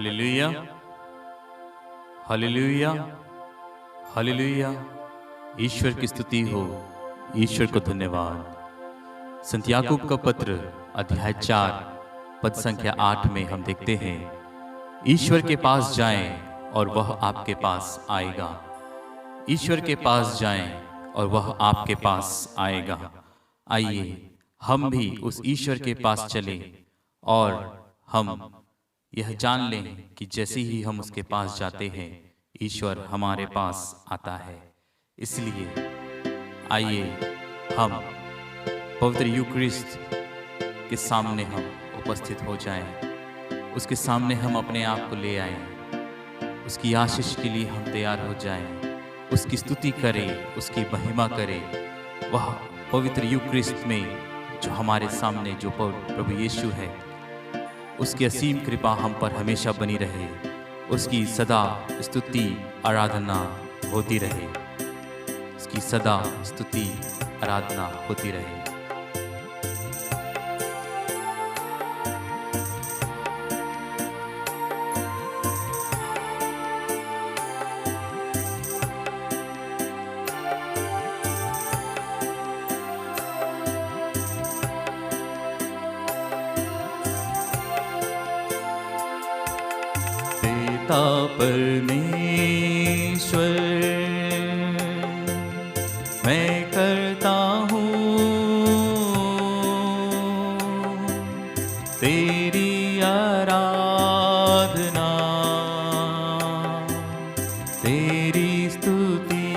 Hallelujah, हालेलुया, hallelujah. ईश्वर की स्तुति हो, ईश्वर को धन्यवाद। संत याकूब का पत्र अध्याय 4 पद संख्या 8 में हम देखते हैं, ईश्वर के पास जाएं और वह आपके पास आएगा। ईश्वर के पास जाएं और वह आपके पास आएगा। आइए हम भी उस ईश्वर के पास चलें और हम यह जान लें कि जैसे ही हम उसके पास जाते हैं, ईश्वर हमारे पास आता है। इसलिए आइए हम पवित्र यूक्रिस्ट के सामने हम उपस्थित हो जाएं, उसके सामने हम अपने आप को ले आएं, उसकी आशीष के लिए हम तैयार हो जाएं, उसकी स्तुति करें, उसकी महिमा करें। वह पवित्र यूक्रिस्ट में जो हमारे सामने जो प्रभु यीशु है, उसकी असीम कृपा हम पर हमेशा बनी रहे, उसकी सदा स्तुति आराधना होती रहे, उसकी सदा स्तुति आराधना होती रहे। परमेश्वर मैं करता हूँ तेरी आराधना, तेरी स्तुति।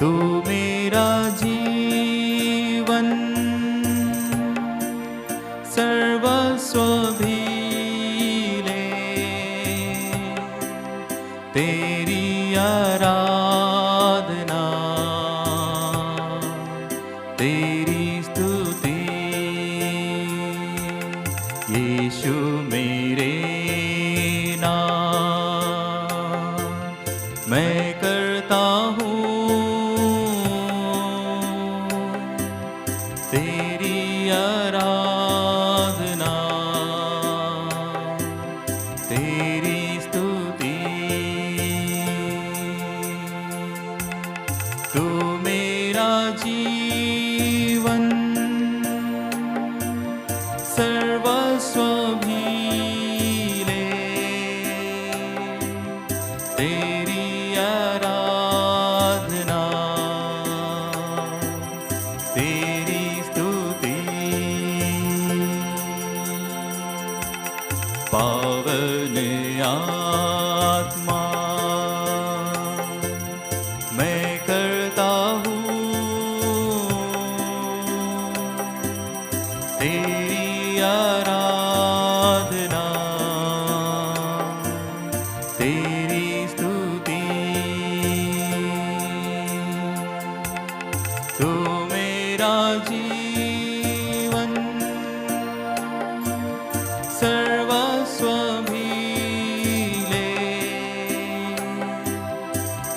तू मेरा जीवन सर्वस्व भी, तेरी आराधना, तेरी स्तुति। यीशु मेरे नाम मैं करता हूँ तेरी आराधना, तेरी तू मेरा जीवन सर्वस्व भी ले, तेरी आराधना, तेरी स्तुति। पावन आत्मा मैं करता हूँ तेरी आराधना, तेरी स्तुति। तू मेरा जीवन सर्वस्व भी ले,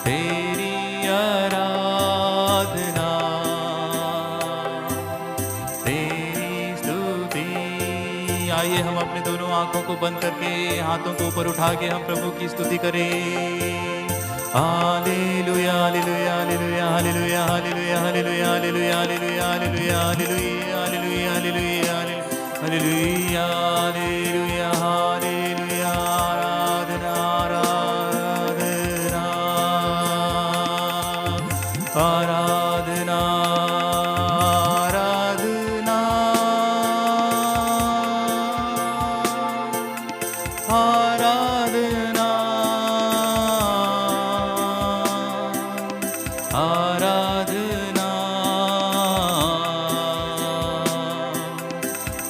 तेरी आराधना, तेरी स्तुति। आइए हम अपने दोनों आंखों को बंद करके हाथों को ऊपर उठा के हम प्रभु की स्तुति करें। हालेलुया, हालेलुया, हालेलुया, हालेलुया, हालेलुया, हालेलुया, हालेलुया, हालेलुया, हालेलुया, हालेलुया, हालेलुया, हालेलुया, हालेलुया, हालेलुया, हालेलुया। आराधना, आराधना, आराधना, आराधना, आराधना,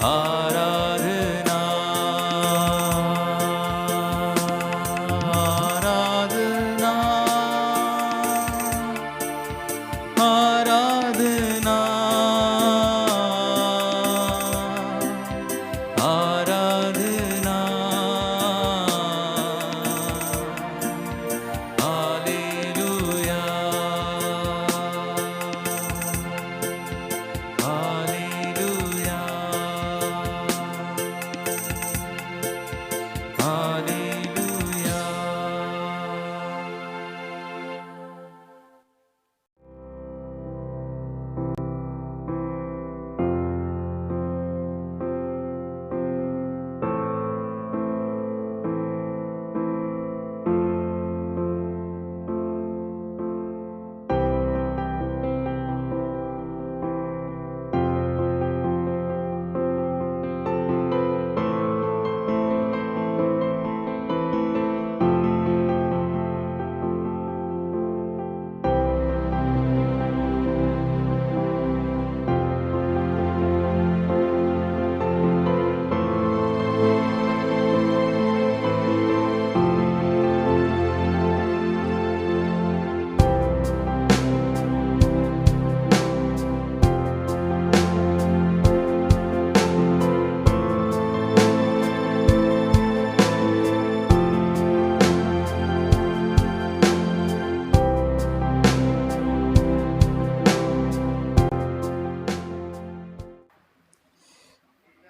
आराधना, आराधना,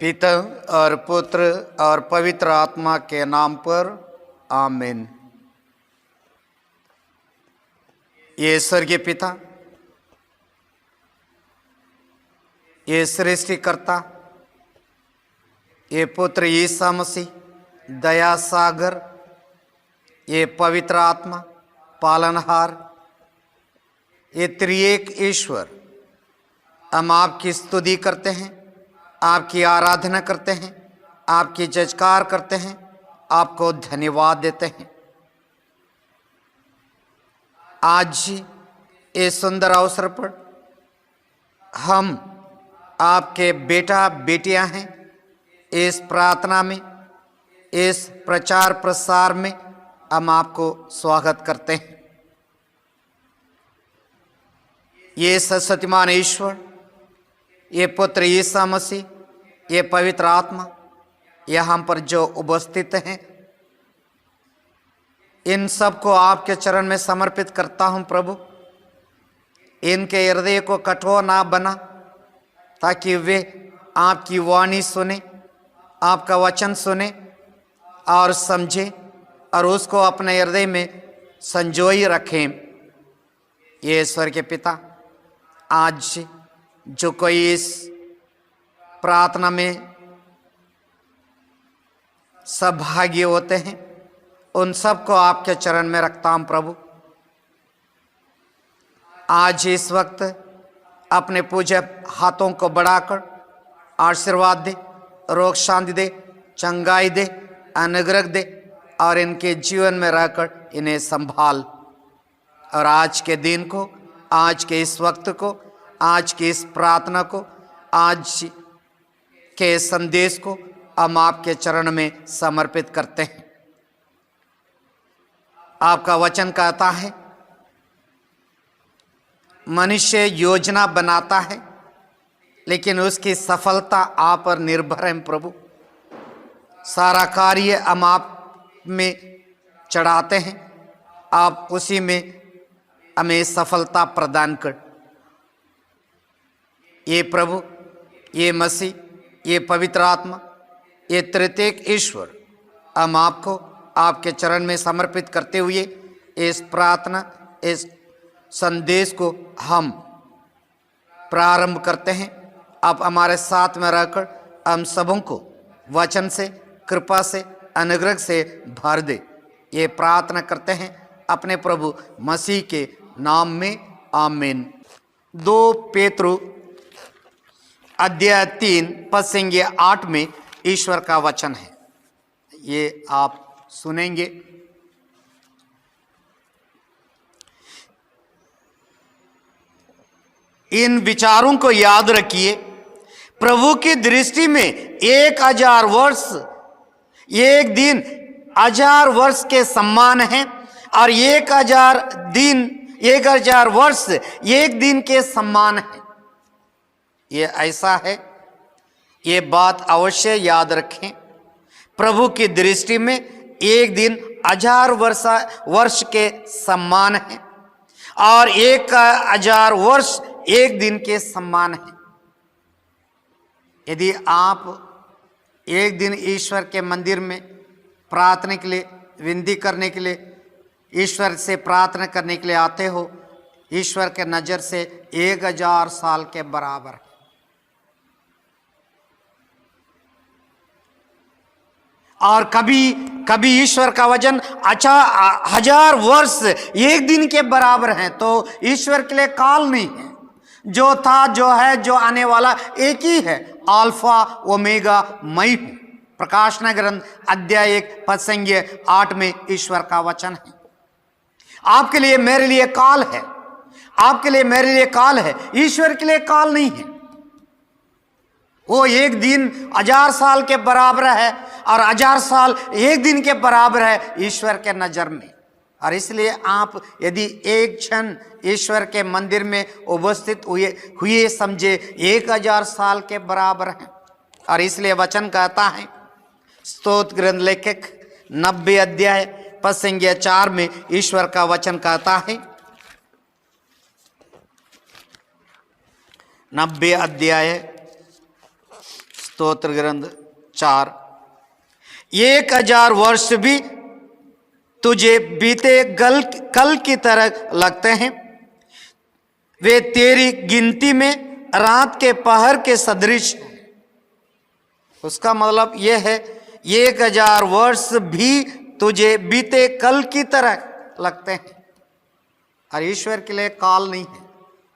पिता और पुत्र और पवित्र आत्मा के नाम पर आमीन। ये स्वर्गीय पिता, ये सृष्टिकर्ता, ये पुत्र यीशु मसीह, दया सागर, ये पवित्र आत्मा, पालनहार, ये त्रिएक ईश्वर, हम आपकी स्तुति करते हैं, आपकी आराधना करते हैं, आपकी जयकार करते हैं, आपको धन्यवाद देते हैं। आज इस सुंदर अवसर पर हम आपके बेटा बेटियां हैं। इस प्रार्थना में, इस प्रचार प्रसार में हम आपको स्वागत करते हैं। ये सत्यमान ईश्वर, ये पुत्र यीशु मसीह, ये पवित्र आत्मा यहाँ पर जो उपस्थित हैं, इन सबको आपके चरण में समर्पित करता हूँ प्रभु। इनके हृदय को कठोर ना बना, ताकि वे आपकी वाणी सुने, आपका वचन सुने और समझे और उसको अपने हृदय में संजोई रखें। ये ईश्वर के पिता, आज जो कोई इस प्रार्थना में सहभागी होते हैं, उन सबको आपके चरण में रखता हूं प्रभु। आज इस वक्त अपने पूज्य हाथों को बढ़ाकर आशीर्वाद दे, रोग शांति दे, चंगाई दे, अनुग्रह दे और इनके जीवन में रहकर इन्हें संभाल। और आज के दिन को, आज के इस वक्त को, आज की इस प्रार्थना को, आज के संदेश को हम आपके चरण में समर्पित करते हैं। आपका वचन कहता है, मनुष्य योजना बनाता है लेकिन उसकी सफलता आप पर निर्भर है प्रभु। सारा कार्य हम आप में चढ़ाते हैं, आप उसी में हमें सफलता प्रदान कर। ये प्रभु, ये मसीह, ये पवित्र आत्मा, ये त्रिएक ईश्वर, हम आपको आपके चरण में समर्पित करते हुए इस प्रार्थना, इस संदेश को हम प्रारंभ करते हैं। आप हमारे साथ में रहकर हम सबों को वचन से, कृपा से, अनुग्रह से भर दे। ये प्रार्थना करते हैं अपने प्रभु मसीह के नाम में, आमीन। 2 पेत्रु अध्याय 3 पद संख्या 8 में ईश्वर का वचन है, ये आप सुनेंगे। इन विचारों को याद रखिए, प्रभु की दृष्टि में 1000 वर्ष एक दिन 1000 वर्ष के समान है और 1000 वर्ष एक दिन के समान है। ये ऐसा है, ये बात अवश्य याद रखें। प्रभु की दृष्टि में एक दिन 1000 वर्ष के समान है और 1000 वर्ष एक दिन के समान है। यदि आप एक दिन ईश्वर के मंदिर में प्रार्थना के लिए, विनती करने के लिए, ईश्वर से प्रार्थना करने के लिए आते हो, ईश्वर के नज़र से 1000 साल के बराबर है। और कभी कभी ईश्वर का वचन 1000 वर्ष एक दिन के बराबर है, तो ईश्वर के लिए काल नहीं है। जो था, जो है, जो आने वाला एक ही है, अल्फा ओमेगा मैं हूं। प्रकाशना ग्रंथ अध्याय 1 पद संख्या 8 में ईश्वर का वचन है। आपके लिए, मेरे लिए काल है, आपके लिए, मेरे लिए काल है, ईश्वर के लिए काल नहीं है। वो एक दिन 1000 साल के बराबर है और 1000 साल एक दिन के बराबर है ईश्वर के नजर में। और इसलिए आप यदि एक क्षण ईश्वर के मंदिर में उपस्थित हुए समझे 1000 साल के बराबर हैं। और इसलिए वचन कहता है, स्तोत्र ग्रंथ लेखक 90 अध्याय पद संख्या 4 में ईश्वर का वचन कहता है, 90 अध्याय स्तोत्र ग्रंथ 4। 1000 वर्ष भी तुझे बीते कल की तरह लगते हैं, वे तेरी गिनती में रात के पहर के सदृश हैं। उसका मतलब यह है 1000 वर्ष भी तुझे बीते कल की तरह लगते हैं। और ईश्वर के लिए काल नहीं है,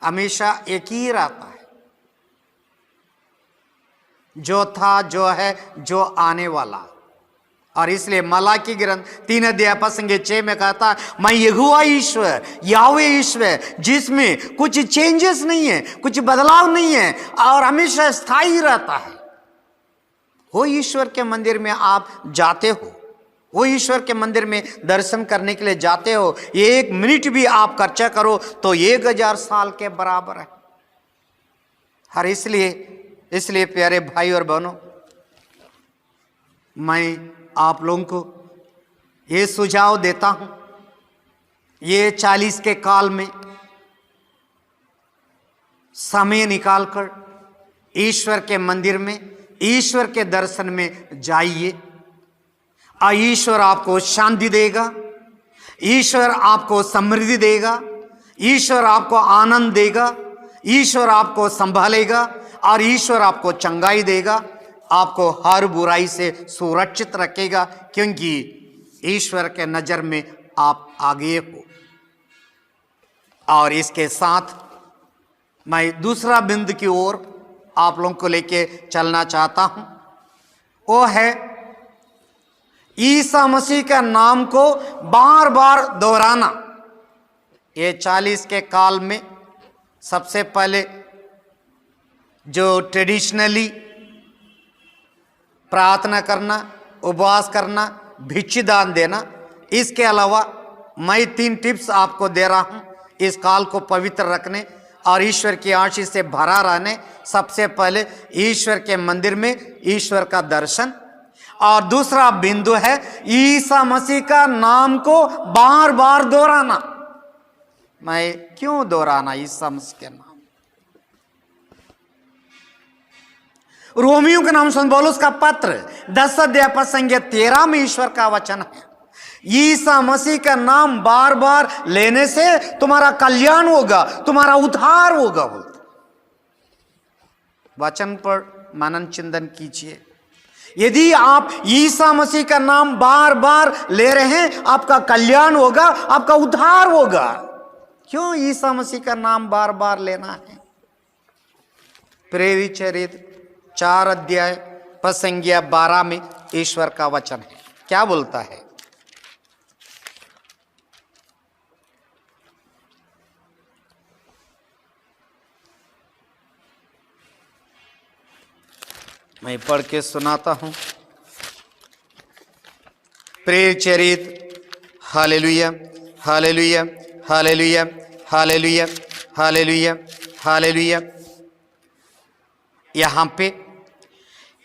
हमेशा एक ही रहता है, जो था, जो है, जो आने वाला। और इसलिए मलाकी ग्रंथ 3 अध्याय 6 में कहता है, मैं यहोवा ईश्वर, यावे ईश्वर, जिसमें कुछ चेंजेस नहीं है, कुछ बदलाव नहीं है और हमेशा स्थायी रहता है। वो ईश्वर के मंदिर में आप जाते हो, वो ईश्वर के मंदिर में दर्शन करने के लिए जाते हो, 1 मिनट भी आप खर्चा करो तो 1000 साल के बराबर है। और इसलिए प्यारे भाई और बहनों, मैं आप लोगों को ये सुझाव देता हूं, ये 40 के काल में समय निकालकर ईश्वर के मंदिर में, ईश्वर के दर्शन में जाइए। और ईश्वर आपको शांति देगा, ईश्वर आपको समृद्धि देगा, ईश्वर आपको आनंद देगा, ईश्वर आपको संभालेगा और ईश्वर आपको चंगाई देगा, आपको हर बुराई से सुरक्षित रखेगा, क्योंकि ईश्वर के नजर में आप आगे हो। और इसके साथ मैं दूसरा बिंदु की ओर आप लोगों को लेके चलना चाहता हूं, वो है ईसा मसीह का नाम को बार बार दोहराना। ये 40 के काल में सबसे पहले जो ट्रेडिशनली प्रार्थना करना, उपवास करना, भिक्षुदान देना, इसके अलावा मैं 3 टिप्स आपको दे रहा हूं इस काल को पवित्र रखने और ईश्वर की आशीष से भरा रहने। सबसे पहले ईश्वर के मंदिर में ईश्वर का दर्शन, और दूसरा बिंदु है ईसा मसीह का नाम को बार बार दोहराना। मैं क्यों दोहराना ईसा मसीह के नाम? रोमियो के नाम सुन पौलुस का पत्र 10 अध्याय 13 में ईश्वर का वचन है, ईसा मसीह का नाम बार बार लेने से तुम्हारा कल्याण होगा, तुम्हारा उद्धार होगा। बोलते वचन पर मनन चिंतन कीजिए। यदि आप ईसा मसीह का नाम बार बार ले रहे हैं, आपका कल्याण होगा, आपका उद्धार होगा। क्यों ईसा मसीह का नाम बार बार लेना है? प्रेरित चरित्र 4 अध्याय 12 में ईश्वर का वचन है। क्या बोलता है? मैं पढ़ के सुनाता हूं। प्रेरित चरित्र, हालेलुया, हालेलुया, हालेलुया, हालेलुया, हालेलुया, हालेलुया। यहां पे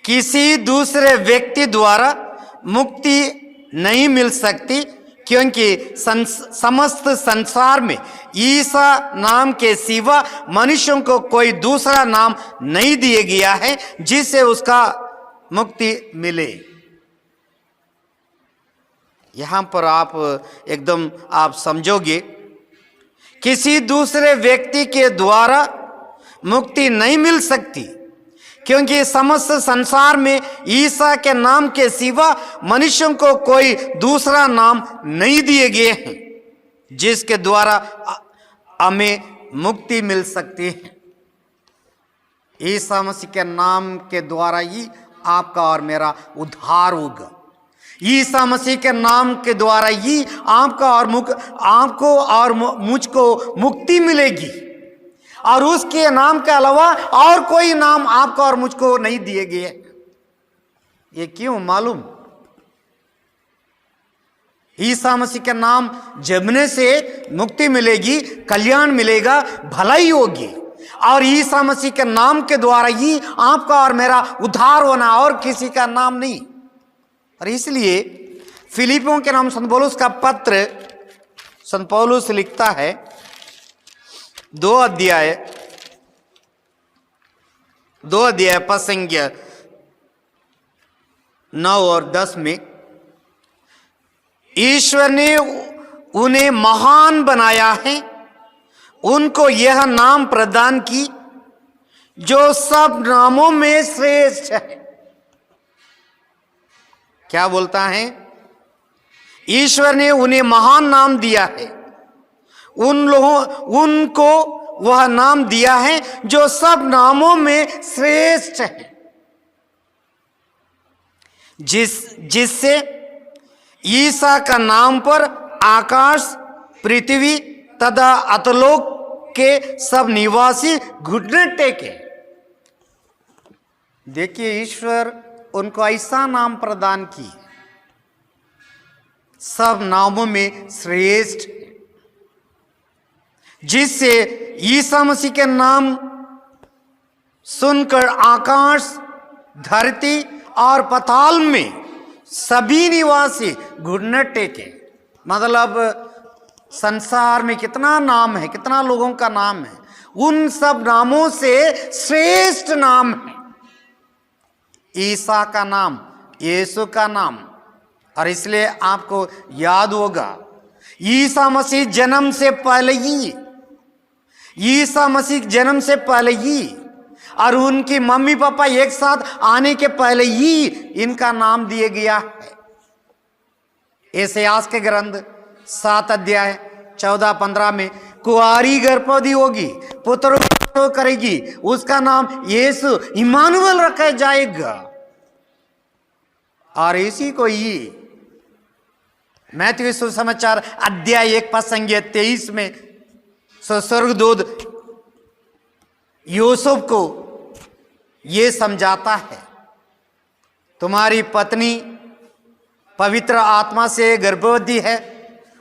किसी दूसरे व्यक्ति द्वारा मुक्ति नहीं मिल सकती, क्योंकि समस्त संसार में ईसा नाम के सिवा मनुष्यों को कोई दूसरा नाम नहीं दिया गया है जिससे उसका मुक्ति मिले। यहां पर आप एकदम आप समझोगे, किसी दूसरे व्यक्ति के द्वारा मुक्ति नहीं मिल सकती, क्योंकि समस्त संसार में ईसा के नाम के सिवा मनुष्यों को कोई दूसरा नाम नहीं दिए गए हैं जिसके द्वारा हमें मुक्ति मिल सकती है। ईसा मसीह के नाम के द्वारा ही आपका और मेरा उद्धार होगा। ईसा मसीह के नाम के द्वारा ही आपको और मुझको मुक्ति मिलेगी, और उसके नाम के अलावा और कोई नाम आपको और मुझको नहीं दिए गए। ये क्यों मालूम? ईसा मसीह के नाम जपने से मुक्ति मिलेगी, कल्याण मिलेगा, भलाई होगी, और ईसा मसीह के नाम के द्वारा ही आपका और मेरा उद्धार होना, और किसी का नाम नहीं। और इसलिए फिलिपियों के नाम संत पौलुस का पत्र संत पौलुस लिखता है 2 अध्याय 5 9 और 10 में ईश्वर ने उन्हें महान बनाया है, उनको यह नाम प्रदान की जो सब नामों में श्रेष्ठ है। क्या बोलता है? ईश्वर ने उन्हें महान नाम दिया है, उनको वह नाम दिया है जो सब नामों में श्रेष्ठ है, जिससे ईसा का नाम पर आकाश, पृथ्वी तथा अतलोक के सब निवासी घुटने टेके। देखिए, ईश्वर उनको ऐसा नाम प्रदान की, सब नामों में श्रेष्ठ, जिससे ईसा मसीह के नाम सुनकर आकाश, धरती और पाताल में सभी निवासी घुटने टेके। मतलब संसार में कितना नाम है, कितना लोगों का नाम है, उन सब नामों से श्रेष्ठ नाम है ईसा का नाम, यीशु का नाम। और इसलिए आपको याद होगा, ईसा मसीह जन्म से पहले ही, ईसा मसीह जन्म से पहले ही और उनकी मम्मी पापा एक साथ आने के पहले ही इनका नाम दिया गया है। यशायाह के ग्रंथ 7 अध्याय 14-15 में कुंवारी गर्भवती होगी, पुत्र करेगी, उसका नाम यीशु इम्मानुएल रखा जाएगा। और इसी को ही मैथ्यू सुसमाचार अध्याय 1 पद संख्या 23 में स्वर्गदूत यूसुफ को ये समझाता है, तुम्हारी पत्नी पवित्र आत्मा से गर्भवती है,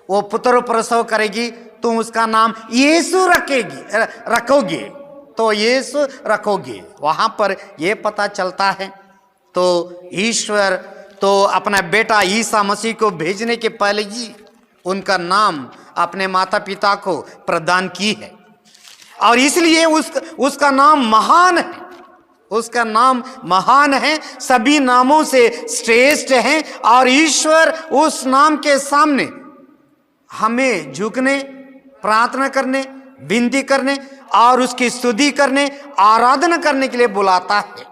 वो पुत्र प्रसव करेगी, तुम उसका नाम यीशु रखोगे। तो यीशु रखोगे, वहां पर यह पता चलता है। तो ईश्वर तो अपना बेटा ईसा मसीह को भेजने के पहले ही उनका नाम अपने माता पिता को प्रदान की है, और इसलिए उसका नाम महान है, उसका नाम महान है, सभी नामों से श्रेष्ठ है। और ईश्वर उस नाम के सामने हमें झुकने, प्रार्थना करने, विनती करने और उसकी स्तुति करने, आराधना करने के लिए बुलाता है।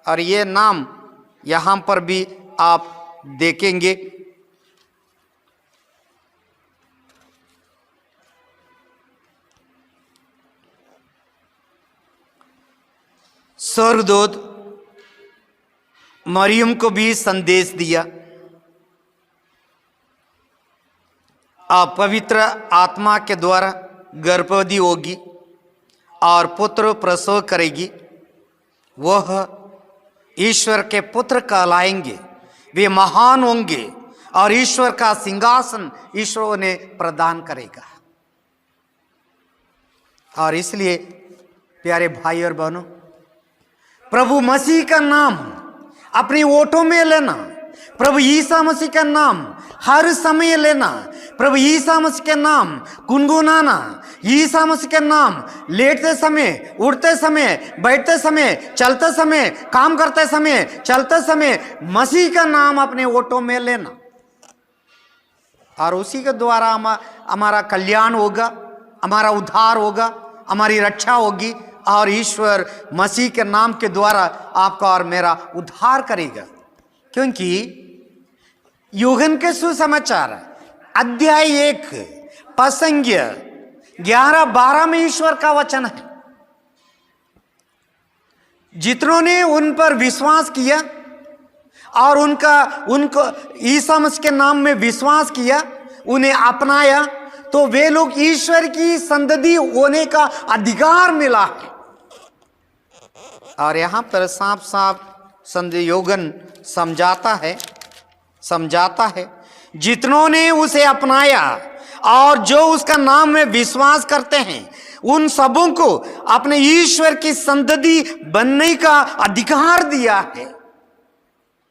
और ये नाम यहां पर भी आप देखेंगे। स्वर्गदूत मरियम को भी संदेश दिया, आप पवित्र आत्मा के द्वारा गर्भवती होगी और पुत्र प्रसव करेगी, वह ईश्वर के पुत्र कहलाएंगे, वे महान होंगे और ईश्वर का सिंहासन ईश्वर उन्हें प्रदान करेगा। और इसलिए प्यारे भाई और बहनों, प्रभु मसीह का नाम अपनी ओठों में लेना, प्रभु ईसा मसीह का नाम हर समय लेना, प्रभु ईसा मसीह के नाम गुनगुनाना, ईसा मसीह के नाम लेटते समय, उठते समय, बैठते समय, चलते समय, काम करते समय, चलते समय मसीह का नाम अपने ओठों में लेना, और उसी के द्वारा हमारा कल्याण होगा, हमारा उद्धार होगा, हमारी रक्षा होगी, और ईश्वर मसीह के नाम के द्वारा आपका और मेरा उद्धार करेगा। क्योंकि यूहन्ना के सुसमाचार अध्याय 1 पद संख्या 11-12 में ईश्वर का वचन है, जितनों ने उन पर विश्वास किया और उनको ईसा मसीह के नाम में विश्वास किया, उन्हें अपनाया, तो वे लोग ईश्वर की संतति होने का अधिकार मिला है। और यहां पर साफ साफ संत यूहन्ना समझाता है, जितनों ने उसे अपनाया और जो उसका नाम में विश्वास करते हैं, उन सबों को अपने ईश्वर की संतति बनने का अधिकार दिया है।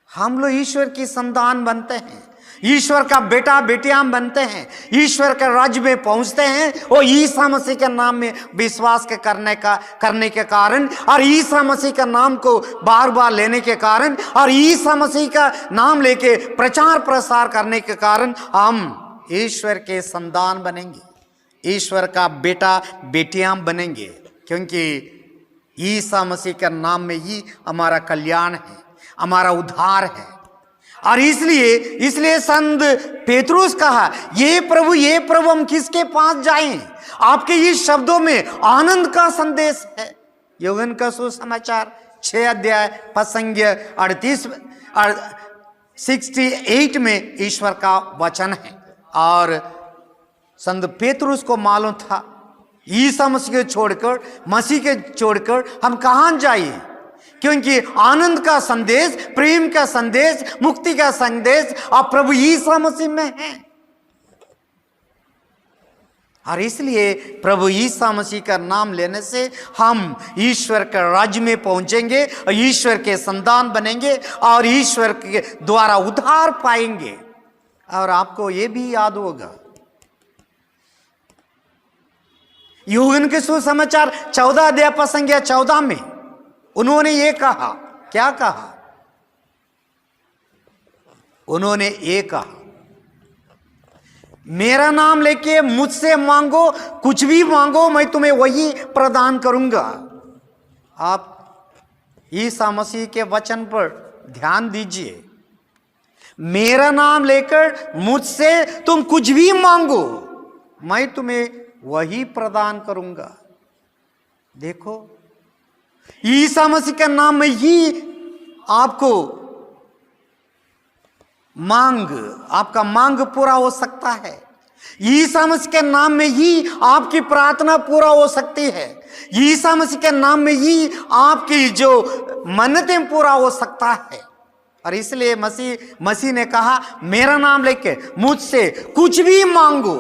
हम लोग ईश्वर की संतान बनते हैं, ईश्वर का बेटा बेटियां बनते हैं, ईश्वर के राज्य में पहुंचते हैं, वो ईसा मसीह के नाम में विश्वास के करने के कारण और ईसा मसीह का नाम को बार बार लेने के कारण और ईसा मसीह का नाम लेके प्रचार प्रसार करने के कारण हम ईश्वर के संतान बनेंगे, ईश्वर का बेटा बेटियां बनेंगे, क्योंकि ईसा मसीह के नाम में ही हमारा कल्याण है, हमारा उद्धार है। और इसलिए संत पेतरुस कहा, ये प्रभु हम किसके पास जाएं? आपके इस शब्दों में आनंद का संदेश है। यूहन्ना का सुसमाचार 6 अध्याय पद संख्या 68 में ईश्वर का वचन है। और संत पेतरुस को मालूम था ईसा मसीह के छोड़कर हम कहां जाइए, क्योंकि आनंद का संदेश, प्रेम का संदेश, मुक्ति का संदेश अब प्रभु ईसा मसीह में है। और इसलिए प्रभु ईसा मसीह का नाम लेने से हम ईश्वर के राज्य में पहुंचेंगे और ईश्वर के संतान बनेंगे और ईश्वर के द्वारा उद्धार पाएंगे। और आपको यह भी याद होगा यूहन्ना के सुसमाचार 14 अध्याय पद संख्या 14 में उन्होंने ये कहा, क्या कहा? उन्होंने ये कहा, मेरा नाम लेके मुझसे मांगो, कुछ भी मांगो मैं तुम्हें वही प्रदान करूंगा। आप ईसा मसीह के वचन पर ध्यान दीजिए, मेरा नाम लेकर मुझसे तुम कुछ भी मांगो मैं तुम्हें वही प्रदान करूंगा। देखो, ईसा मसीह के नाम में ही आपको आपका मांग पूरा हो सकता है। ईसा मसीह के नाम में ही आपकी प्रार्थना पूरा हो सकती है। ईसा मसीह के नाम में ही आपकी जो मन्नतें पूरा हो सकता है। और इसलिए मसीह ने कहा, मेरा नाम लेके मुझसे कुछ भी मांगो,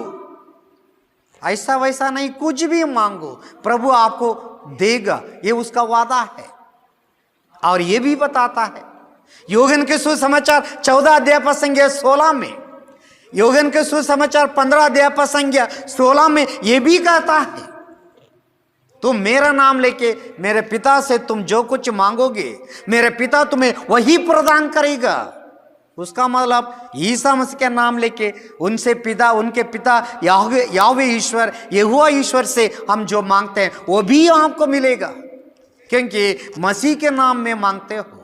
ऐसा वैसा नहीं, कुछ भी मांगो, प्रभु आपको देगा, ये उसका वादा है। और ये भी बताता है यूहन्ना के सुसमाचार 14 अध्याय पद संख्या 16 में, यूहन्ना के सुसमाचार 15 अध्याय पद संख्या 16 में ये भी कहता है, तुम मेरा नाम लेके मेरे पिता से तुम जो कुछ मांगोगे मेरे पिता तुम्हें वही प्रदान करेगा। उसका मतलब ईसा मसीह के नाम लेके उनके पिता याहवे ईश्वर, यहोवा ईश्वर से हम जो मांगते हैं वो भी आपको मिलेगा, क्योंकि मसीह के नाम में मांगते हो,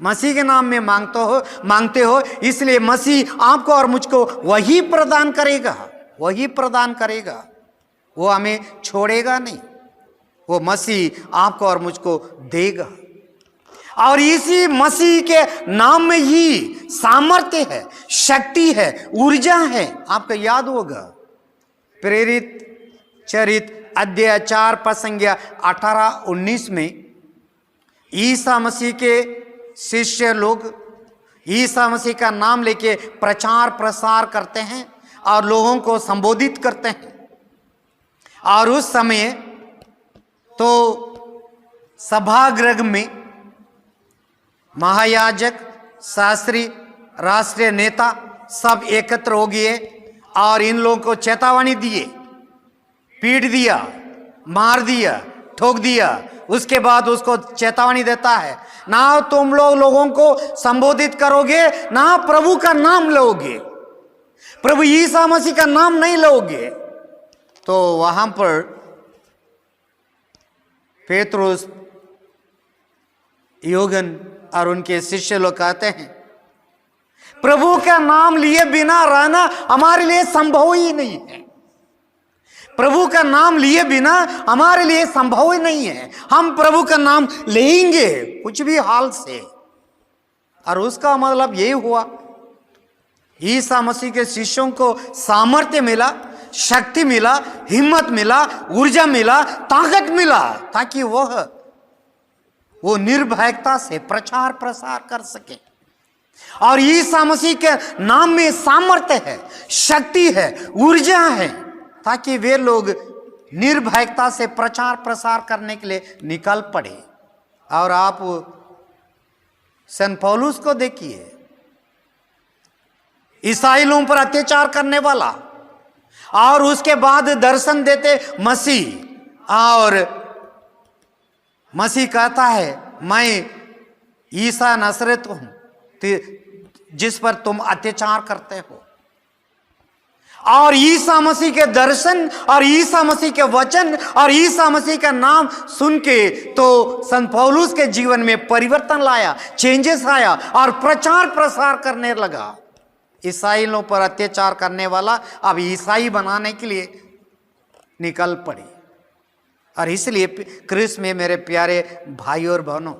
मसीह के नाम में मांगते हो, इसलिए मसीह आपको और मुझको वही प्रदान करेगा, वही प्रदान करेगा। वो हमें छोड़ेगा नहीं, वो मसीह आपको और मुझको देगा। और इसी मसीह के नाम में ही सामर्थ्य है, शक्ति है, ऊर्जा है। आपको याद होगा प्रेरित चरित अध्याय 4 पद संख्या 18-19 में ईसा मसीह के शिष्य लोग ईसा मसीह का नाम लेके प्रचार प्रसार करते हैं और लोगों को संबोधित करते हैं। और उस समय तो सभागृह में महायाजक, शास्त्री, राष्ट्रीय नेता सब एकत्र हो गए और इन लोगों को चेतावनी दिए, पीट दिया, मार दिया, ठोक दिया। उसके बाद उसको चेतावनी देता है, ना तुम लोगों को संबोधित करोगे, ना प्रभु का नाम लोगे, प्रभु ईसा मसीह का नाम नहीं लोगे। तो वहां पर पेतरुस, यूहन्ना और उनके शिष्य लोग कहते हैं, प्रभु का नाम लिए बिना रहना हमारे लिए संभव ही नहीं है, प्रभु का नाम लिए बिना हमारे लिए संभव ही नहीं है। हम प्रभु का नाम लेंगे कुछ भी हाल से। और उसका मतलब यही हुआ, ईसा मसीह के शिष्यों को सामर्थ्य मिला, शक्ति मिला, हिम्मत मिला, ऊर्जा मिला, ताकत मिला, ताकि वो निर्भयता से प्रचार प्रसार कर सके। और ईसा मसीह के नाम में सामर्थ्य है, शक्ति है, ऊर्जा है, ताकि वे लोग निर्भयता से प्रचार प्रसार करने के लिए निकल पड़े। और आप संत पौलुस को देखिए, इस्राएलियों पर अत्याचार करने वाला, और उसके बाद दर्शन देते मसीह, और मसीह कहता है मैं ईसा नसरत हूं जिस पर तुम अत्याचार करते हो। और ईसा मसीह के दर्शन और ईसा मसीह के वचन और ईसा मसीह का नाम सुन के तो संत पौलुस के जीवन में परिवर्तन लाया, चेंजेस आया, और प्रचार प्रसार करने लगा। ईसाइयों पर अत्याचार करने वाला अब ईसाई बनाने के लिए निकल पड़े। और इसलिए क्रिस्त में मेरे प्यारे भाई और बहनों,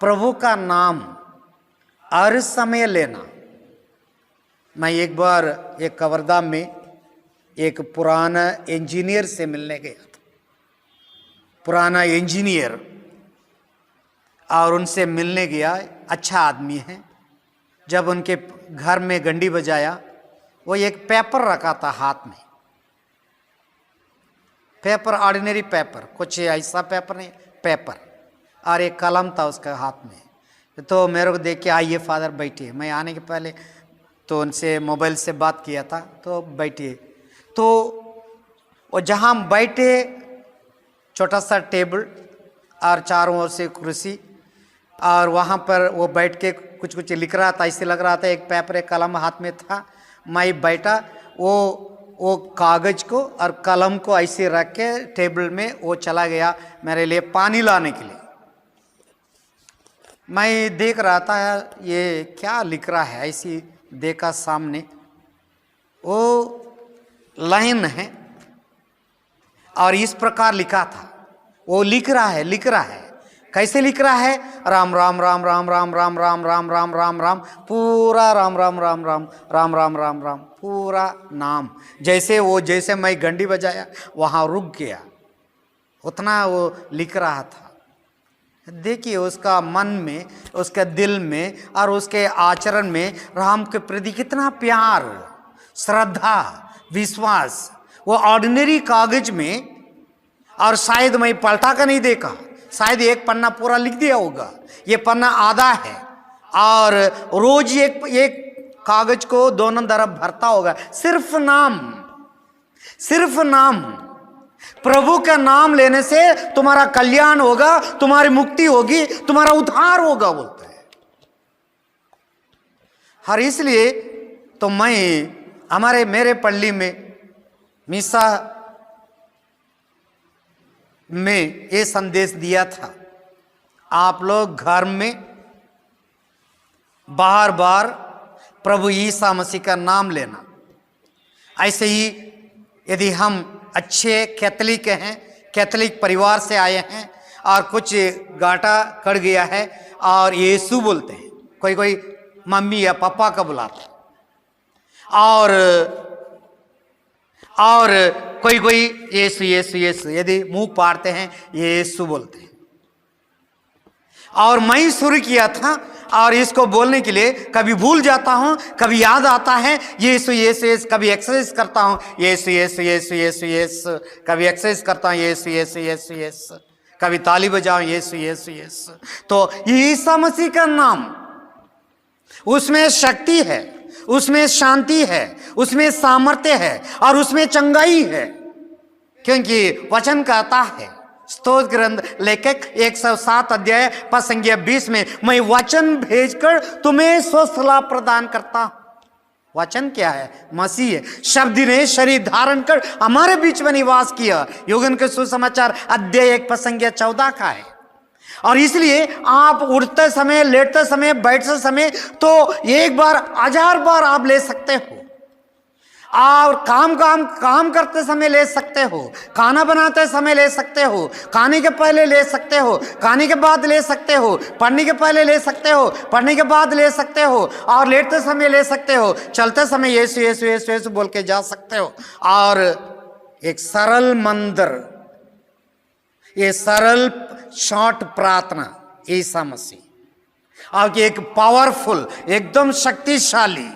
प्रभु का नाम हर समय लेना। मैं एक बार एक कवर्धा में एक पुराना इंजीनियर से मिलने गया था, पुराना इंजीनियर, और उनसे मिलने गया। अच्छा आदमी है। जब उनके घर में घंटी बजाया, वो एक पेपर रखा था हाथ में, पेपर, ऑर्डिनरी पेपर, कुछ ऐसा पेपर नहीं, पेपर, और एक कलम था उसका हाथ में। तो मेरे को देख के आइए फादर बैठिए। मैं आने के पहले तो उनसे मोबाइल से बात किया था, तो बैठिए। तो वो जहाँ हम बैठे, छोटा सा टेबल और चारों ओर से कुर्सी, और वहाँ पर वो बैठ के कुछ कुछ लिख रहा था। ऐसे लग रहा था एक पेपर एक कलम हाथ में था। मैं बैठा, वो कागज को और कलम को ऐसे रख के टेबल में वो चला गया मेरे लिए पानी लाने के लिए। मैं देख रहा था ये क्या लिख रहा है, ऐसी देखा सामने वो लाइन है और इस प्रकार लिखा था। वो लिख रहा है कैसे लिख रहा है? राम राम राम राम राम राम राम राम राम राम राम, पूरा राम राम राम राम राम राम राम राम, पूरा नाम। जैसे मैं घंटी बजाया वहाँ रुक गया, उतना वो लिख रहा था। देखिए उसका मन में, उसके दिल में और उसके आचरण में राम के प्रति कितना प्यार, श्रद्धा, विश्वास। वो ऑर्डिनरी कागज में, और शायद मैं पलटा कर नहीं देखा, शायद एक पन्ना पूरा लिख दिया होगा, ये पन्ना आधा है, और रोज एक कागज को दोनों तरफ भरता होगा। सिर्फ नाम, सिर्फ नाम। प्रभु का नाम लेने से तुम्हारा कल्याण होगा, तुम्हारी मुक्ति होगी, तुम्हारा उद्धार होगा बोलते हैं। हर इसलिए तो मैं मेरे पल्ली में मिसा में ये संदेश दिया था, आप लोग घर में बार बार प्रभु ईसा मसीह का नाम लेना। ऐसे ही यदि हम अच्छे कैथोलिक हैं, कैथोलिक परिवार से आए हैं और कुछ गाटा कट गया है और यीशु बोलते हैं, कोई कोई मम्मी या पापा का बुलाते हैं, और कोई कोई यीशु यीशु यीशु, यदि मुंह पाड़ते हैं यीशु बोलते हैं। और मैं शुरू किया था, और इसको बोलने के लिए कभी भूल जाता हूं, कभी याद आता है यीशु यीशु यीशु, कभी एक्सरसाइज करता हूं यीशु यीशु यीशु यीशु यीशु, कभी एक्सरसाइज करता हूं यीशु यीशु यीशु यीशु, कभी ताली बजाऊं यीशु यीशु यीशु। तो ईसा मसीह का नाम, उसमें शक्ति है, उसमें शांति है, उसमें सामर्थ्य है और उसमें चंगाई है। क्योंकि वचन कहता है, स्तोत्र ग्रंथ लेखक 107 अध्याय पद संख्या 20 में, मैं वचन भेजकर तुम्हें स्वस्थ लाभ प्रदान करता हूं। वचन क्या है? मसीह है। शब्द ने शरीर धारण कर हमारे बीच में निवास किया। यूहन्ना के सुसमाचार अध्याय 1 पद संख्या 14 का है। और इसलिए आप उठते समय, लेटते समय, बैठते समय तो एक बार, 1000 बार आप ले सकते हो, और काम करते समय ले सकते हो, खाना बनाते समय ले सकते हो, खाने के पहले ले सकते हो, खाने के बाद ले सकते हो, पढ़ने के पहले ले सकते हो, पढ़ने के बाद ले सकते हो, और लेटते समय ले सकते हो, चलते समय यीशु यीशु यीशु यीशु बोल के जा सकते हो। और एक सरल मंत्र, ये सरल शॉर्ट प्रार्थना ईसा मसीह, और एक पावरफुल, एकदम शक्तिशाली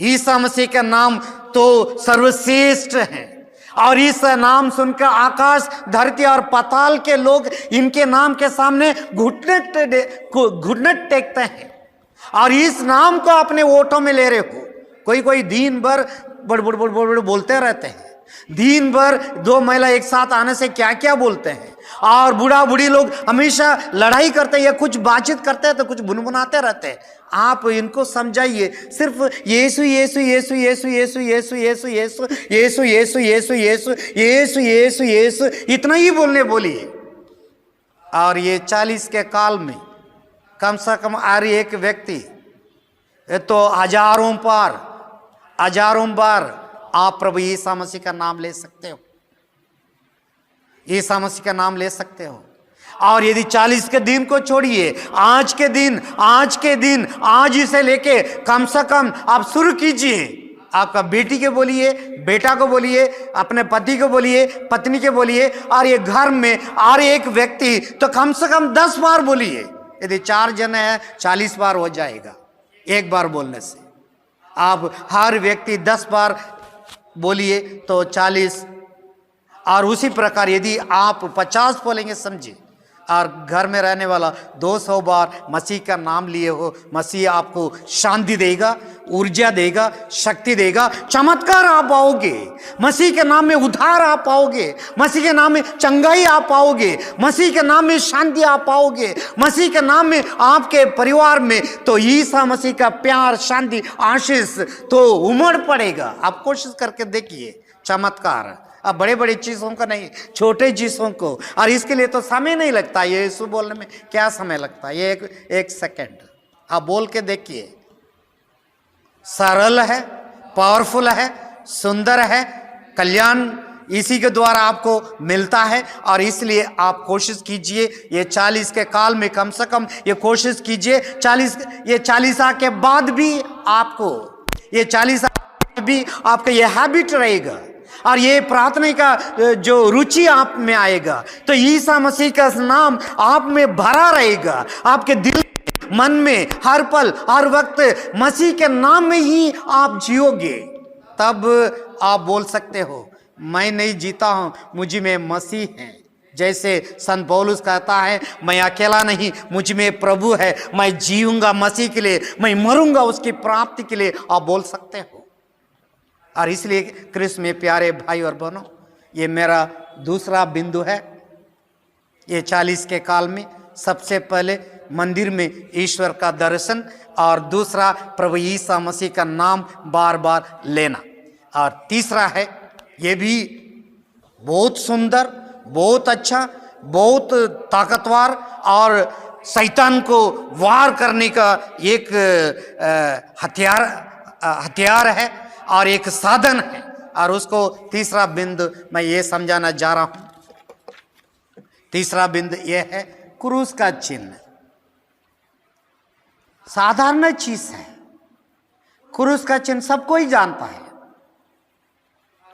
ईसा मसीह का नाम तो सर्वश्रेष्ठ है। और इस नाम सुनकर आकाश, धरती और पाताल के लोग इनके नाम के सामने घुटने टेकते हैं, और इस नाम को अपने ओठों में ले रहे हो। कोई कोई दिन भर बड़ बड़ बड़ बड़ बोलते रहते हैं। दिन भर दो महिला एक साथ आने से क्या क्या बोलते हैं। और बूढ़ा बूढ़ी लोग हमेशा लड़ाई करते हैं या कुछ बातचीत करते हैं तो कुछ बुनबुनाते रहते हैं। आप इनको समझाइए, सिर्फ यीशु यीशु यीशु यीशु यीशु यीशु यीशु यीशु यीशु यीशु यीशु यीशु यीशु यीशु यीशु इतना ही बोलने बोलिए। और ये 40 के काल में कम से कम हर एक व्यक्ति तो हजारों बार आप प्रभु यीशु मसीह का नाम ले सकते हो, यीशु मसीह का नाम ले सकते हो। और यदि 40 के दिन को छोड़िए, आज के दिन आज इसे लेके कम से कम आप शुरू कीजिए। आपका बेटी के बोलिए, बेटा को बोलिए, अपने पति को बोलिए, पत्नी के बोलिए, और ये घर में और एक व्यक्ति तो कम से कम 10 बार बोलिए। यदि 4 जन है 40 बार हो जाएगा एक बार बोलने से। आप हर व्यक्ति 10 बार बोलिए तो 40, और उसी प्रकार यदि आप 50 बोलेंगे समझिए, और घर में रहने वाला 200 बार मसीह का नाम लिए हो, मसीह आपको शांति देगा, ऊर्जा देगा, शक्ति देगा, चमत्कार आप पाओगे। मसीह के नाम में उद्धार आप पाओगे, मसीह के नाम में चंगाई आप पाओगे, मसीह के नाम में शांति आप पाओगे, मसीह के नाम में आपके परिवार में तो ईसा मसीह का प्यार, शांति, आशीष तो उमड़ पड़ेगा। आप कोशिश करके देखिए चमत्कार। अब बड़े बड़े चीज़ों का नहीं, छोटे चीज़ों को। और इसके लिए तो समय नहीं लगता, ये यीशु बोलने में क्या समय लगता है, ये एक सेकंड आप बोल के देखिए। सरल है, पावरफुल है, सुंदर है, कल्याण इसी के द्वारा आपको मिलता है। और इसलिए आप कोशिश कीजिए, ये 40 के काल में कम से कम ये कोशिश कीजिए। 40 के बाद भी आपको ये 40 भी आपका ये हैबिट रहेगा, और ये प्रार्थना का जो रुचि आप में आएगा तो ईसा मसीह का नाम आप में भरा रहेगा। आपके दिल मन में हर पल हर वक्त मसीह के नाम में ही आप जियोगे। तब आप बोल सकते हो, मैं नहीं जीता हूं, मुझ में मसीह है। जैसे संत पौलुस कहता है, मैं अकेला नहीं, मुझ में प्रभु है, मैं जीऊंगा मसीह के लिए, मैं मरूंगा उसकी प्राप्ति के लिए। आप बोल सकते हो। और इसलिए कृष्ण में प्यारे भाई और बहनों, ये मेरा दूसरा बिंदु है। ये 40 के काल में सबसे पहले मंदिर में ईश्वर का दर्शन, और दूसरा प्रभु यीशु मसीह का नाम बार बार लेना। और तीसरा है, ये भी बहुत सुंदर, बहुत अच्छा, बहुत ताकतवर और शैतान को वार करने का एक हथियार है और एक साधन है। और उसको तीसरा बिंदु मैं ये समझाना जा रहा हूं। तीसरा बिंदु ये है क्रूस का चिन्ह। साधारण चीज है, क्रूस का चिन्ह सबको ही जानता है।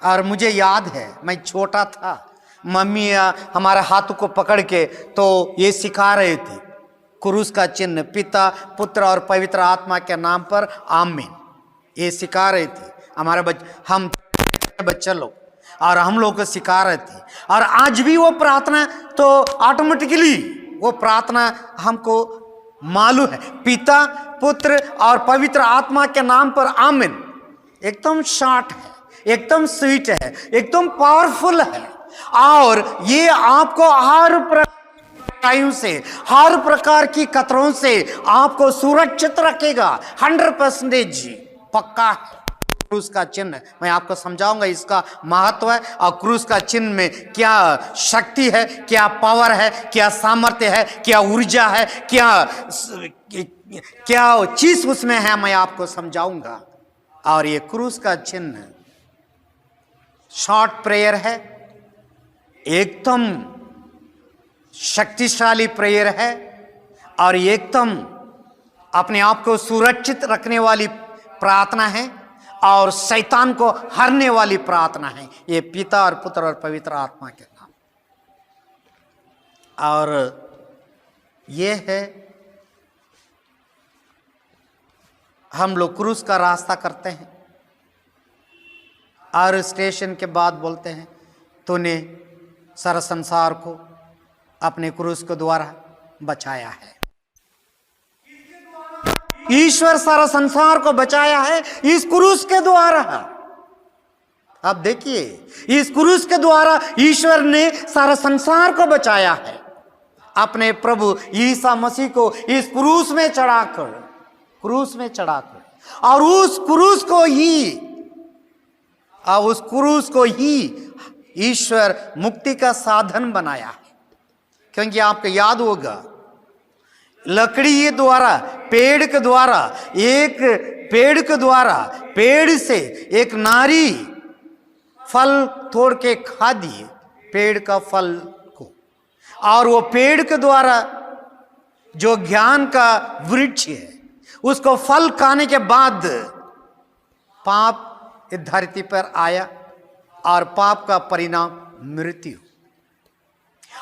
और मुझे याद है, मैं छोटा था, मम्मी हमारे हाथ को पकड़ के तो ये सिखा रहे थे, क्रूस का चिन्ह पिता, पुत्र और पवित्र आत्मा के नाम पर आमीन, ये सिखा रहे थे हमारे हम बच्चे लोग, और हम लोग को सिखा रहे थे। और आज भी वो प्रार्थना तो ऑटोमेटिकली वो प्रार्थना हमको मालूम है, पिता, पुत्र और पवित्र आत्मा के नाम पर आमीन। एकदम शॉर्ट है, एकदम स्वीट है, एकदम पावरफुल है, और ये आपको हर प्रकार से, हर प्रकार की खतरों से आपको सुरक्षित रखेगा। 100% पक्का है। क्रूस का चिन्ह मैं आपको समझाऊंगा, इसका महत्व है और क्रूस का चिन्ह में क्या शक्ति है, क्या पावर है, क्या सामर्थ्य है, क्या ऊर्जा है, क्या चीज उसमें है, मैं आपको समझाऊंगा। और ये क्रूस का चिन्ह शॉर्ट प्रेयर है, एकदम शक्तिशाली प्रेयर है, और एकदम अपने आप को सुरक्षित रखने वाली प्रार्थना है, और शैतान को हरने वाली प्रार्थना है। ये पिता और पुत्र और पवित्र आत्मा के नाम। और ये है, हम लोग क्रूस का रास्ता करते हैं और स्टेशन के बाद बोलते हैं, तूने सारा संसार को अपने क्रूस के द्वारा बचाया है। ईश्वर सारा संसार को बचाया है इस क्रूस के द्वारा। आप देखिए, इस क्रूस के द्वारा ईश्वर ने सारा संसार को बचाया है। अपने प्रभु ईसा मसीह को इस क्रूस में चढ़ाकर, और उस क्रूस को ही ईश्वर मुक्ति का साधन बनाया है। क्योंकि आपको याद होगा, लकड़ी के द्वारा, पेड़ के द्वारा पेड़ से एक नारी फल तोड़ के खा दिए, पेड़ का फल को, और वो पेड़ के द्वारा जो ज्ञान का वृक्ष है उसको फल खाने के बाद पाप इस धरती पर आया और पाप का परिणाम मृत्यु।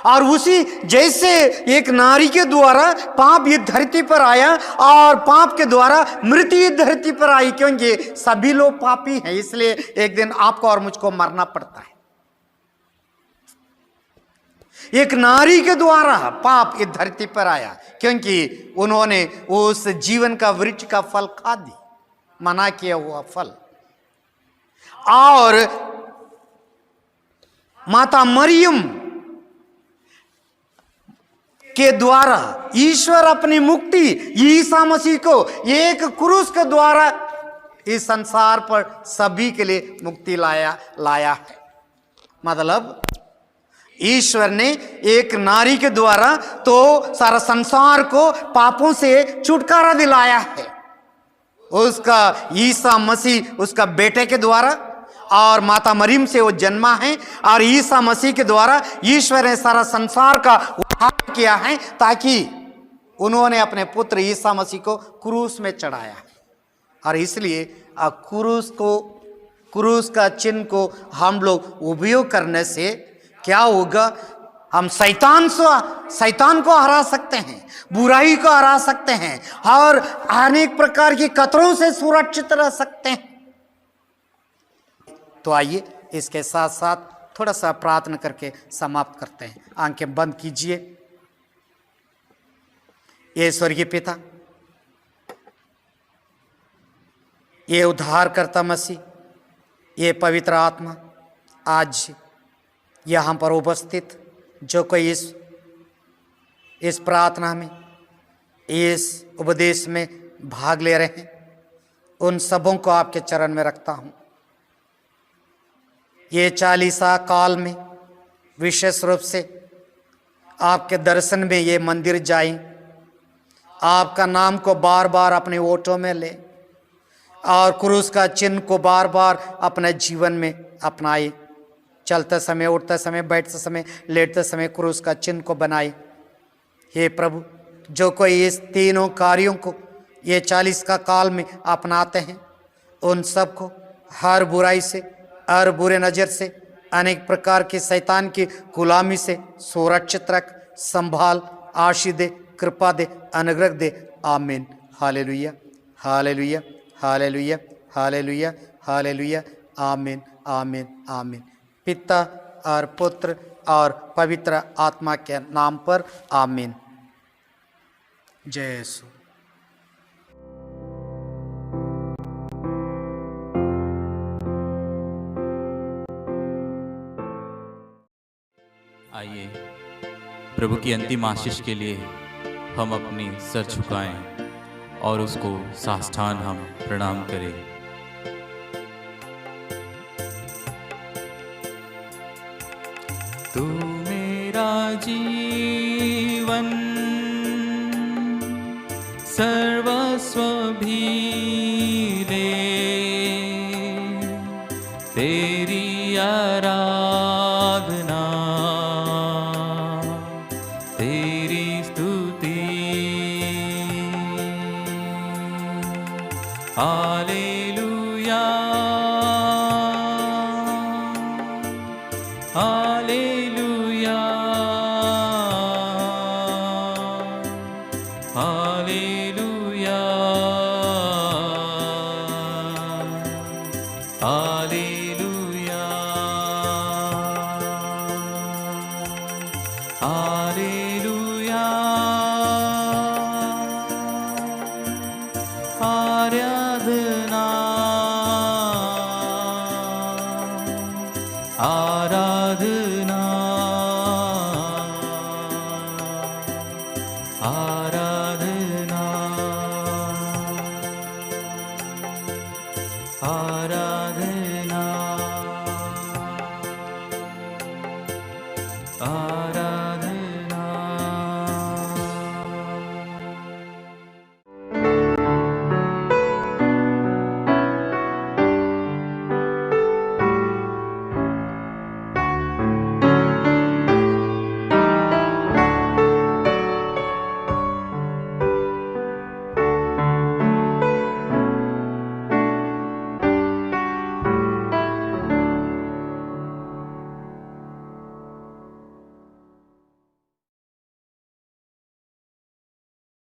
और उसी जैसे एक नारी के द्वारा पाप ये धरती पर आया और पाप के द्वारा मृत्यु धरती पर आई, क्योंकि सभी लोग पापी हैं, इसलिए एक दिन आपको और मुझको मरना पड़ता है। एक नारी के द्वारा पाप इस धरती पर आया, क्योंकि उन्होंने उस जीवन का वृक्ष का फल खा दी, मना किया हुआ फल। और माता मरियम के द्वारा ईश्वर अपनी मुक्ति ईसा मसीह को एक क्रूस के द्वारा इस संसार पर सभी के लिए मुक्ति लाया है। मतलब ईश्वर ने एक नारी के द्वारा तो सारा संसार को पापों से छुटकारा दिलाया है। उसका ईसा मसीह उसका बेटे के द्वारा, और माता मरियम से वो जन्मा है, और ईसा मसीह के द्वारा ईश्वर ने सारा संसार का उद्धार किया है, ताकि उन्होंने अपने पुत्र ईसा मसीह को क्रूस में चढ़ाया है। और इसलिए क्रूस का चिन्ह को हम लोग उपयोग करने से क्या होगा, हम शैतान को हरा सकते हैं, बुराई को हरा सकते हैं, और अनेक प्रकार की खतरों से सुरक्षित रह सकते हैं। तो आइए इसके साथ साथ थोड़ा सा प्रार्थना करके समाप्त करते हैं। आंखें बंद कीजिए। ये स्वर्गीय पिता, ये उद्धारकर्ता मसीह, ये पवित्र आत्मा आज यहाँ पर उपस्थित जो कोई इस प्रार्थना में, इस उपदेश में भाग ले रहे हैं, उन सबों को आपके चरण में रखता हूँ। ये 40 काल में विशेष रूप से आपके दर्शन में ये मंदिर जाएं, आपका नाम को बार बार अपने ओठों में ले, और क्रूस का चिन्ह को बार बार अपने जीवन में अपनाए। चलते समय, उठते समय, बैठते समय, लेटते समय क्रूस का चिन्ह को बनाए। हे प्रभु, जो कोई इस तीनों कार्यों को ये 40 का काल में अपनाते हैं, उन सब को हर बुराई से, हर बुरे नज़र से, अनेक प्रकार की शैतान की गुलामी से सुरक्षित रख, संभाल, आशीष दे, कृपा दे, अनुग्रह दे। आमीन। हालेलुया, हालेलुया, हालेलुया, हालेलुया, हालेलुया। आमीन, आमीन, आमीन। पिता और पुत्र और पवित्र आत्मा के नाम पर आमीन। जय यीशु। आइए प्रभु की अंतिम आशीष के लिए हम अपनी सर झुकाएं और उसको साष्टांग हम प्रणाम करें। तू मेरा जीवन सर्वस्व भी ले, तेरी आराधना, तेरी स्तुति। हालेलुया, हालेलुया, हालेलुया, हालेलुया, हालेलुया, आराधना